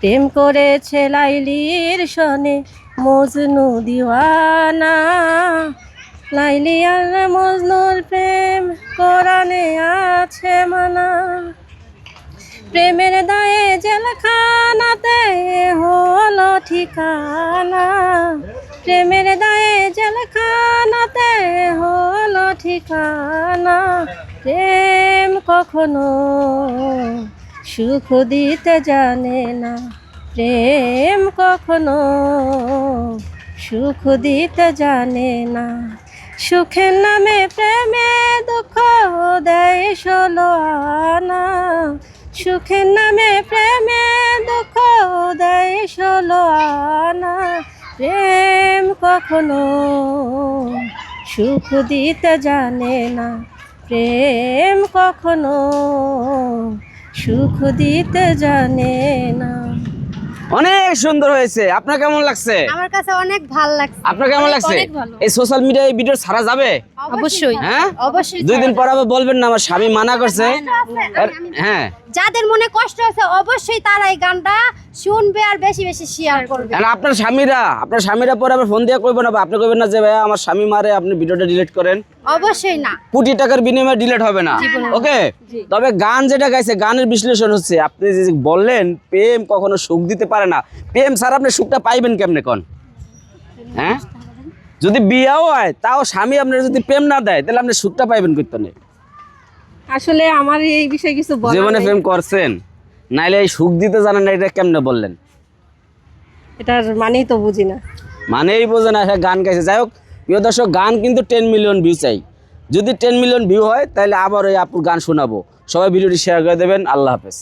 প্রেম করেছে লাইলির সনে মজনু দিওয়ানা। লাইলি আর মজনুর প্রেম কোরআনে আছে মানা। প্রেমের দায়ে জেলখানাতে হলো ঠিকানা। প্রেমের দায়ে জেলখানাতে হলো ঠিকানা। প্রেম কখনো সুখ দিতে জানে না। প্রেম কখনো সুখ দিতে জানে না। সুখের নামে প্রেমে দুঃখ দেয় ষোলো আনা। সুখের নামে প্রেমে দুঃখ দেয় ষোলো আনা। প্রেম কখনো সুখ দিতে জানে না। প্রেম কখনো সুখ দিতে জানে না। অনেক সুন্দর হয়েছে। আপনার কেমন লাগছে? আমার কাছে অনেক ভালো লাগছে। আপনার কেমন লাগছে? এই সোশ্যাল মিডিয়ায় এই ভিডিও ছাড়া যাবে? অবশ্যই হ্যাঁ অবশ্যই। 2 দিন পর আবার বলবেন না আমার স্বামী মানা করছে। হ্যাঁ, যাদের মনে কষ্ট আছে অবশ্যই তারা এই গানটা শুনবে আর বেশি বেশি শেয়ার করবে। আর আপনার স্বামীরা পরে আবার ফোন দিয়ে কইবেন না, আপনি কইবেন না যে ভাই আমার স্বামী মারে, আপনি ভিডিওটা ডিলিট করেন। অবশ্যই না, কোটি টাকার বিনিময়ে ডিলিট হবে না। ওকে, তবে গান যেটা গাইছে গানের বিশ্লেষণ হচ্ছে আপনি যে বললেন প্রেম কখনো সুখ দিতে পারে না। প্রেম ছাড়া আপনি সুখটা পাইবেন কেমনে কোন? হ্যাঁ, যদি বিয়েও হয় তাও স্বামী আপনার যদি প্রেম না দেয় তাহলে আপনি সুখটা পাইবেন কইতনে। আসলে আমার এই বিষয়ে কিছু বলার জীবনে নেই। প্রেম করছেন, নাইলে এই সুখ দিতে জানেন না, এটা কেমনে বললেন? এটার মানেই তো বুঝি না। মানেই বোঝে না, সে গান গাইছে। যাই হোক প্রিয় দর্শক, গান কিন্তু 10 মিলিয়ন ভিউ চাই। যদি 10 মিলিয়ন ভিউ হয় তাহলে আবার ওই আপুর গান শোনাবো। সবাই ভিডিওটি শেয়ার করে দেবেন। আল্লাহ হাফেজ।